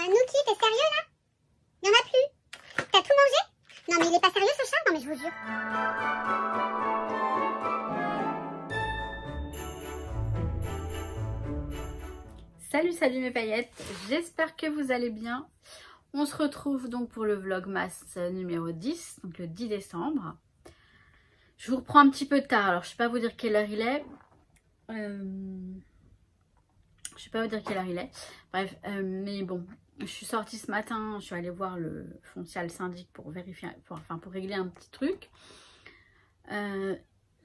Nouki, t'es sérieux là? Il y en a plus? T'as tout mangé? Non mais il est pas sérieux ce chat? Non mais je vous jure. Salut mes paillettes, j'espère que vous allez bien. On se retrouve donc pour le vlogmas numéro 10, donc le 10 décembre. Je vous reprends un petit peu tard, alors je ne sais pas vous dire quelle heure il est. Bref, mais bon, je suis sortie ce matin, je suis allée voir le foncier syndic pour vérifier, pour régler un petit truc. Là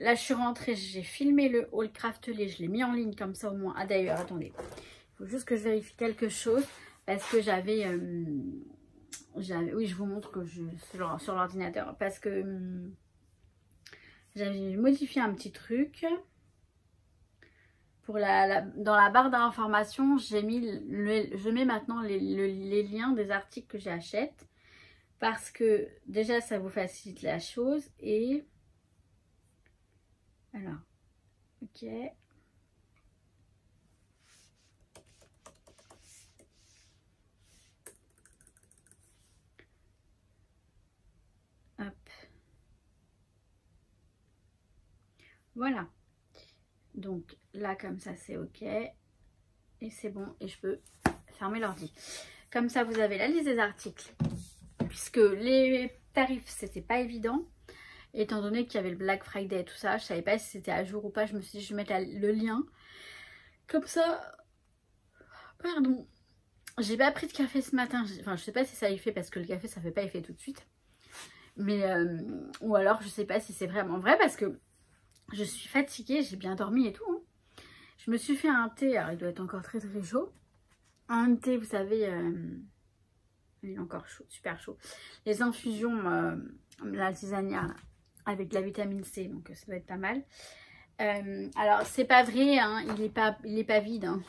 je suis rentrée, j'ai filmé le haul Craftly, je l'ai mis en ligne comme ça au moins. Ah d'ailleurs, attendez, il faut juste que je vérifie quelque chose parce que j'avais... oui, je vous montre que sur l'ordinateur parce que j'avais modifié un petit truc. Pour dans la barre d'information, je mets maintenant les liens des articles que j'achète parce que déjà ça vous facilite la chose. Et alors, ok, hop, voilà. Donc là comme ça c'est ok et c'est bon et je peux fermer l'ordi. Comme ça vous avez la liste des articles puisque les tarifs c'était pas évident étant donné qu'il y avait le Black Friday et tout ça. Je savais pas si c'était à jour ou pas. Je me suis dit je vais mettre le lien comme ça. Pardon, j'ai pas pris de café ce matin. Enfin je sais pas si ça y fait parce que le café ça fait pas effet tout de suite. Mais ou alors je sais pas si c'est vraiment vrai parce que je suis fatiguée, j'ai bien dormi et tout. Hein. Je me suis fait un thé, alors il doit être encore très chaud. Un thé, vous savez, il est encore chaud, super chaud. Les infusions, la tisania avec de la vitamine C, donc ça doit être pas mal. Alors c'est pas vrai, hein, il est pas vide. Hein.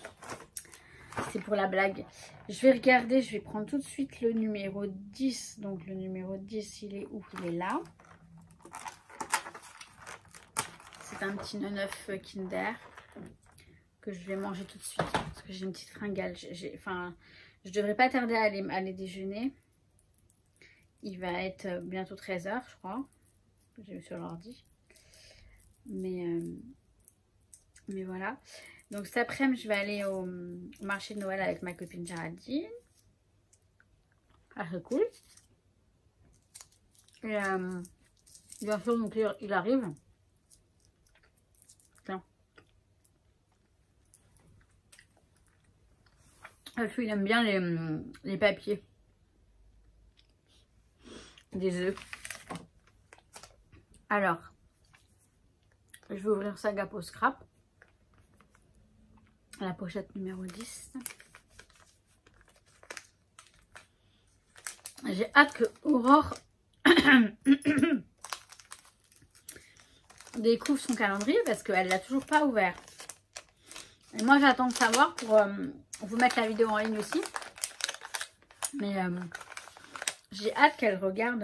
C'est pour la blague. Je vais regarder, je vais prendre tout de suite le numéro 10. Donc le numéro 10, il est où? Il est là. C'est un petit neuf Kinder que je vais manger tout de suite parce que j'ai une petite fringale. Je devrais pas tarder à aller déjeuner. Il va être bientôt 13 h, je crois. J'ai vu sur l'ordi. Mais voilà. Donc cet après-midi, je vais aller au marché de Noël avec ma copine Géraldine. Ah, c'est cool. Et bien sûr, donc il arrive. Il aime bien les papiers des œufs. Alors, je vais ouvrir sa Gapo Scrap. La pochette numéro 10. J'ai hâte que Aurore découvre son calendrier parce qu'elle l'a toujours pas ouvert. Et moi j'attends de savoir pour vous mettre la vidéo en ligne aussi. Mais j'ai hâte qu'elle regarde,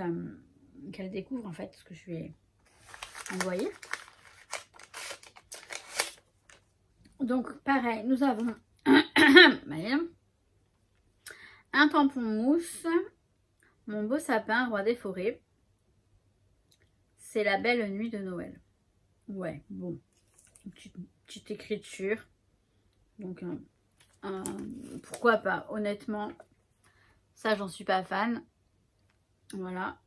qu'elle découvre en fait ce que je lui ai envoyé. Donc pareil, nous avons un tampon mousse, mon beau sapin, roi des forêts. C'est la belle nuit de Noël. Ouais, bon, petite écriture. Donc pourquoi pas, honnêtement, ça j'en suis pas fan. Voilà.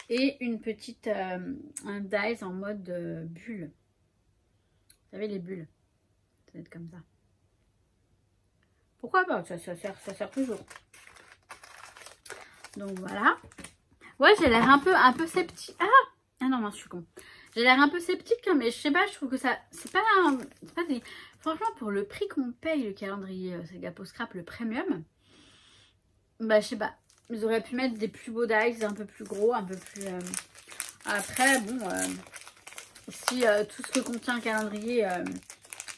Et une petite, un dies en mode bulle. Vous savez les bulles, ça va être comme ça. Pourquoi pas, ça sert toujours. Donc voilà. Ouais, j'ai l'air un peu sceptique. Ah non, je suis con. J'ai l'air un peu sceptique, mais je sais pas, je trouve que ça, c'est pas des... Franchement, pour le prix qu'on paye le calendrier, c'est Gapo Scrap, le premium, bah je sais pas, ils auraient pu mettre des plus beaux dies, un peu plus gros, un peu plus... Après, bon, si tout ce que contient un calendrier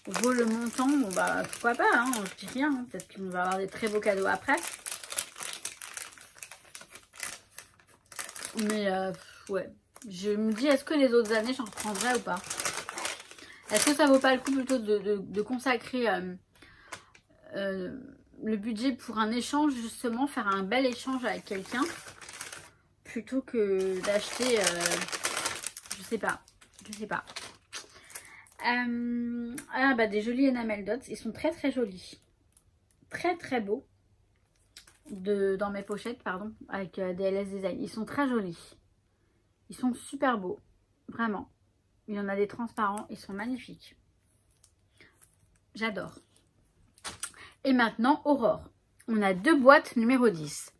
vaut le montant, bon bah pourquoi pas, hein, je dis rien, hein, peut-être qu'on va avoir des très beaux cadeaux après. Mais ouais. Je me dis, est-ce que les autres années, j'en reprendrai ou pas? Est-ce que ça vaut pas le coup plutôt de consacrer le budget pour un échange, justement, faire un bel échange avec quelqu'un, plutôt que d'acheter, je sais pas. Ah bah des jolis enamel dots, ils sont très très jolis, très beaux, dans mes pochettes, pardon, avec DLS Design. Ils sont très jolis, ils sont super beaux, vraiment. Il y en a des transparents, ils sont magnifiques, j'adore. Et maintenant Aurore, on a 2 boîtes numéro 10.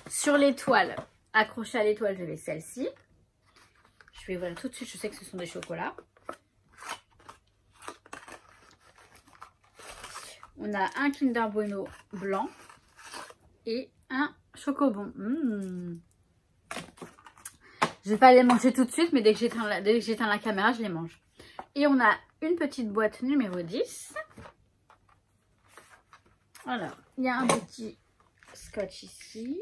Sur l'étoile, accrochée à l'étoile, j'avais celle-ci. Je vais ouvrir tout de suite, je sais que ce sont des chocolats. On a un Kinder Bueno blanc et un Chocobon. Je vais pas les manger tout de suite, mais dès que j'éteins la caméra, je les mange. Et on a une petite boîte numéro 10. Alors, il y a un petit scotch ici.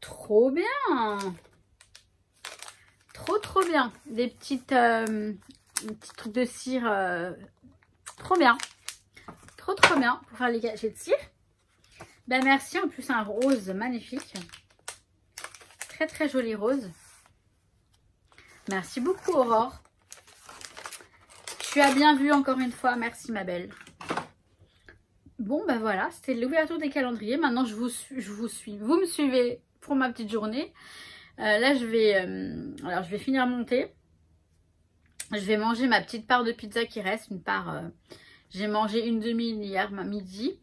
Trop bien! Trop bien. Des petits trucs de cire. Trop bien. Trop bien pour faire les cachets de cire. Ben merci. En plus un rose magnifique. Très joli rose. Merci beaucoup Aurore. Tu as bien vu encore une fois. Merci ma belle. Bon ben voilà. C'était l'ouverture des calendriers. Maintenant je vous suis. Vous me suivez pour ma petite journée. Là je vais finir mon thé. Je vais manger ma petite part de pizza qui reste. Une part, j'ai mangé une demi hier midi,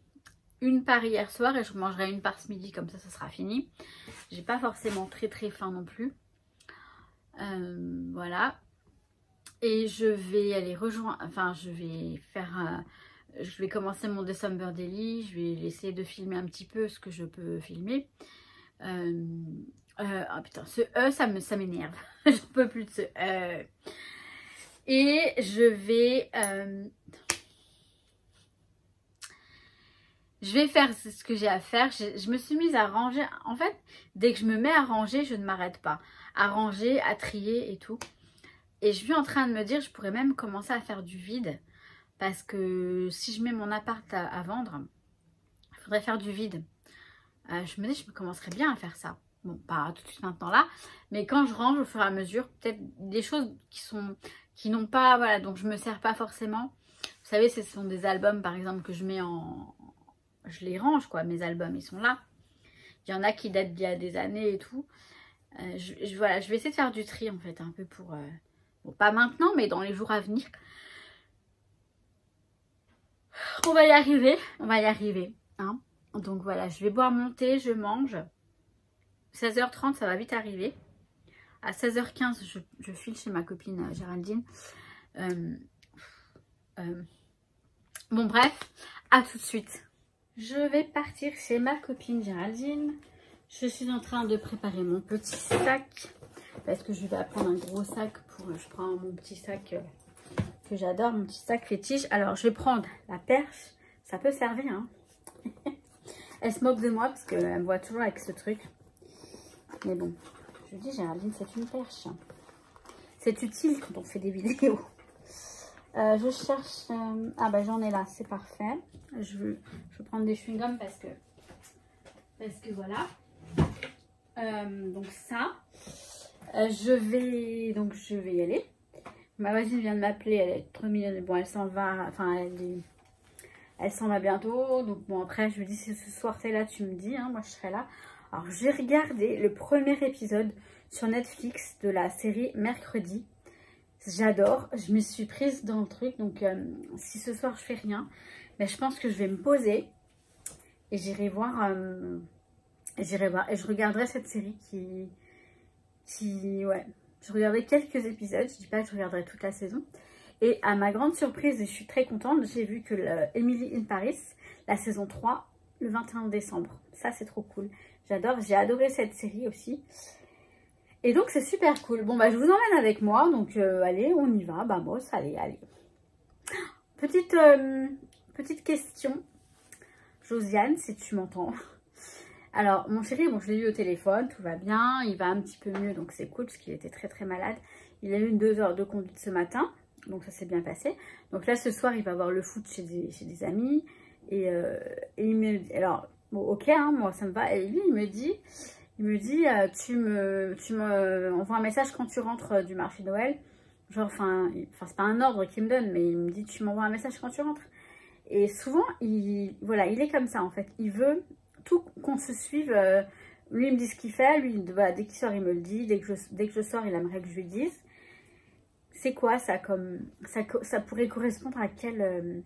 une part hier soir et je mangerai une part ce midi, comme ça sera fini. J'ai pas forcément très faim non plus. Voilà. Et je vais aller rejoindre, enfin je vais commencer mon December Daily. Je vais essayer de filmer un petit peu ce que je peux filmer. Oh putain, ce E ça m'énerve. J'en peux plus de ce E. Et je vais faire ce que j'ai à faire. Je me suis mise à ranger. En fait, dès que je me mets à ranger, je ne m'arrête pas. À ranger, à trier et tout. Et je suis en train de me dire, je pourrais même commencer à faire du vide. Parce que si je mets mon appart à vendre, il faudrait faire du vide. Je me dis, je commencerais bien à faire ça. Bon, pas tout de suite maintenant là. Mais quand je range au fur et à mesure, peut-être des choses qui n'ont pas, voilà, donc je me sers pas forcément. Vous savez, ce sont des albums par exemple que je mets je les range quoi, mes albums ils sont là. Il y en a qui datent d'il y a des années et tout. Voilà, je vais essayer de faire du tri en fait, un peu pour, bon, pas maintenant mais dans les jours à venir. On va y arriver, hein. Donc voilà, je vais boire mon thé, je mange. 16h30 ça va vite arriver. À 16h15 je file chez ma copine Géraldine. Bon bref, à tout de suite. Je vais partir chez ma copine Géraldine. Je suis en train de préparer mon petit sac. Parce que je vais prendre un gros sac je prends mon petit sac que j'adore, mon petit sac fétiche. Alors je vais prendre la perche. Ça peut servir hein. Elle se moque de moi parce qu'elle me voit toujours avec ce truc. Mais bon, je dis Géraldine, c'est une perche. C'est utile quand on fait des vidéos. Je cherche... ah bah j'en ai là, c'est parfait. Je vais prendre des chewing-gums parce que voilà. Donc ça. Je vais y aller. Ma voisine vient de m'appeler, elle est trop mignonne. Bon, elle s'en va, enfin elle s'en va bientôt. Donc bon, après je me dis si ce soir t'es là, tu me dis, hein, moi je serai là. Alors j'ai regardé le premier épisode sur Netflix de la série Mercredi. J'adore, je me suis prise dans le truc. Donc si ce soir je fais rien, mais je pense que je vais me poser et j'irai voir et je regarderai cette série ouais, je regarderai quelques épisodes. Je dis pas que je regarderai toute la saison. Et à ma grande surprise, et je suis très contente, j'ai vu que Emily in Paris, la saison 3, le 21 décembre. Ça c'est trop cool. J'adore, j'ai adoré cette série aussi. Et donc c'est super cool. Bon bah je vous emmène avec moi. Donc allez, on y va. Vamos, allez. Petite question. Josiane, si tu m'entends. Alors, mon chéri, bon, je l'ai eu au téléphone, tout va bien, il va un petit peu mieux, donc c'est cool, parce qu'il était très très malade. Il a eu 2 heures de conduite ce matin, donc ça s'est bien passé. Donc là, ce soir, il va voir le foot chez des amis, et il me dit, alors, bon, ok, hein, moi, ça me va, et lui, il me dit, tu me envoies un message quand tu rentres du marché de Noël, genre, enfin, c'est pas un ordre qu'il me donne, mais il me dit, tu m'envoies un message quand tu rentres. Et souvent, voilà, il est comme ça, en fait, il veut tout qu'on se suive, lui il me dit ce qu'il fait, lui voilà, dès qu'il sort il me le dit, dès que je sors il aimerait que je lui dise. C'est quoi ça, comme ça pourrait correspondre à quelle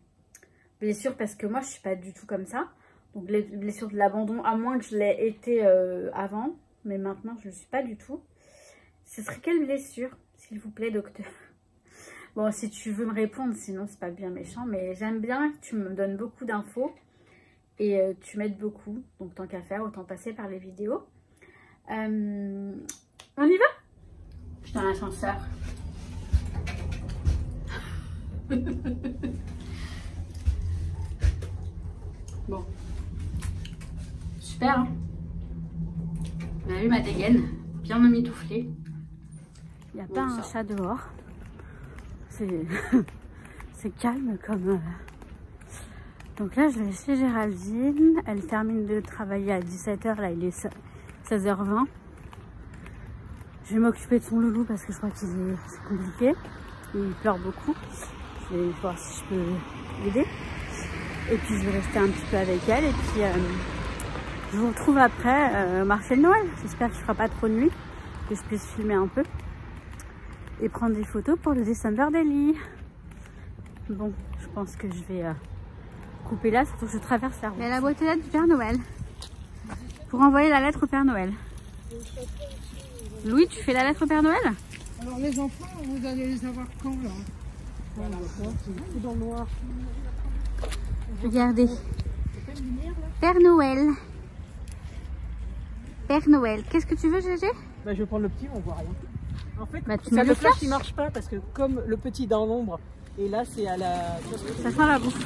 blessure, parce que moi je suis pas du tout comme ça, donc les blessures de l'abandon, à moins que je l'ai été avant, mais maintenant je ne suis pas du tout. Ce serait quelle blessure, s'il vous plaît, docteur? Bon, si tu veux me répondre, sinon c'est pas bien méchant, mais j'aime bien que tu me donnes beaucoup d'infos. Et tu m'aides beaucoup, donc tant qu'à faire, autant passer par les vidéos. On y va? Je suis dans l'ascenseur. Bon. Super, hein? Vous avez vu ma dégaine? Bien emmitouflée. Il n'y a pas un chat dehors. C'est calme comme... Donc là, je vais chez Géraldine. Elle termine de travailler à 17 h. Là, il est 16 h 20. Je vais m'occuper de son loulou parce que je crois qu'il c'est compliqué. Il pleure beaucoup. Je vais voir si je peux l'aider. Et puis, je vais rester un petit peu avec elle. Et puis, je vous retrouve après au marché de Noël. J'espère qu'il ne fera pas trop de nuit. Que je puisse filmer un peu. Et prendre des photos pour le December Daily. Bon, je pense que je vais... couper là, surtout que je traverse la route. Il y a la boîte aux lettres du Père Noël. Pour envoyer la lettre au Père Noël. Louis, tu fais la lettre au Père Noël? Alors les enfants, vous allez les avoir quand là? Voilà, c'est dans le noir. Regardez. Père Noël. Père Noël. Qu'est-ce que tu veux, Gégé? Bah, je vais prendre le petit, on voit rien. En fait, bah, tu ça mets le flash qui marche pas parce que comme le petit dans l'ombre, et là c'est à la... Ça sent la bouffe.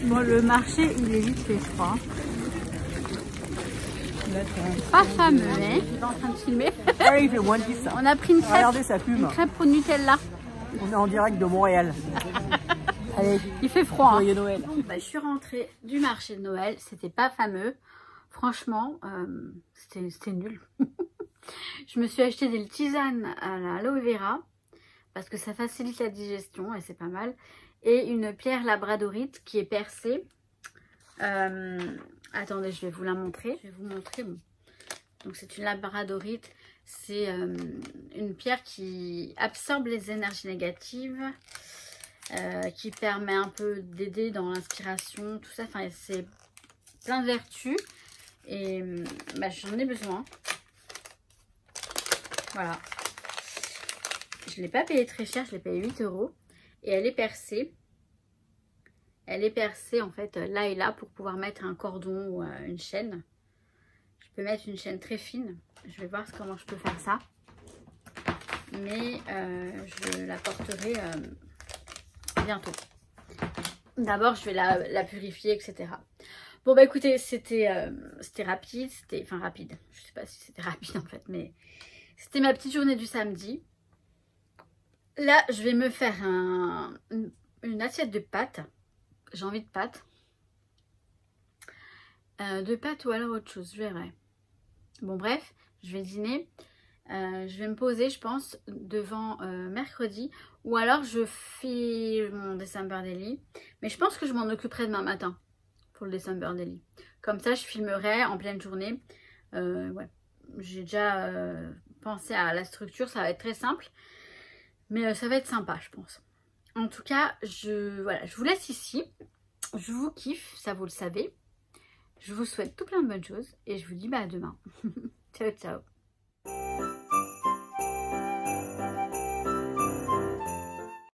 Bon, le marché, il est vite fait, je crois. Pas fameux, hein? Je suis en train de filmer. Ouais, il fait moins de 10 ça. On a pris une crêpe. Regardez, ça fume. Une crêpe au Nutella. On est en direct de Montréal. Allez, il fait froid. Joyeux Noël. Bon, bah, je suis rentrée du marché de Noël. C'était pas fameux. Franchement, c'était nul. Je me suis acheté des tisanes à l'aloe vera parce que ça facilite la digestion et c'est pas mal. Et une pierre labradorite qui est percée. Attendez, je vais vous la montrer. Je vais vous montrer. Bon. Donc c'est une labradorite. C'est une pierre qui absorbe les énergies négatives, qui permet un peu d'aider dans l'inspiration, tout ça. Enfin, c'est plein de vertus. Et bah, j'en ai besoin. Voilà. Je ne l'ai pas payé très cher, je l'ai payé 8 €. Et elle est percée. Elle est percée en fait là et là pour pouvoir mettre un cordon ou une chaîne. Je peux mettre une chaîne très fine. Je vais voir comment je peux faire ça. Mais je la porterai bientôt. D'abord, je vais la purifier, etc. Bon bah écoutez, c'était rapide. Enfin rapide. Je sais pas si c'était rapide en fait, mais c'était ma petite journée du samedi. Là, je vais me faire une assiette de pâtes. J'ai envie de pâtes. De pâtes ou alors autre chose, je verrai. Bon bref, je vais dîner. Je vais me poser, je pense, devant mercredi. Ou alors je fais mon December Daily. Mais je pense que je m'en occuperai demain matin pour le December Daily. Comme ça, je filmerai en pleine journée. Ouais. J'ai déjà pensé à la structure, ça va être très simple. Mais ça va être sympa, je pense. En tout cas, voilà, je vous laisse ici. Je vous kiffe, ça vous le savez. Je vous souhaite tout plein de bonnes choses. Et je vous dis bah, à demain. Ciao, ciao.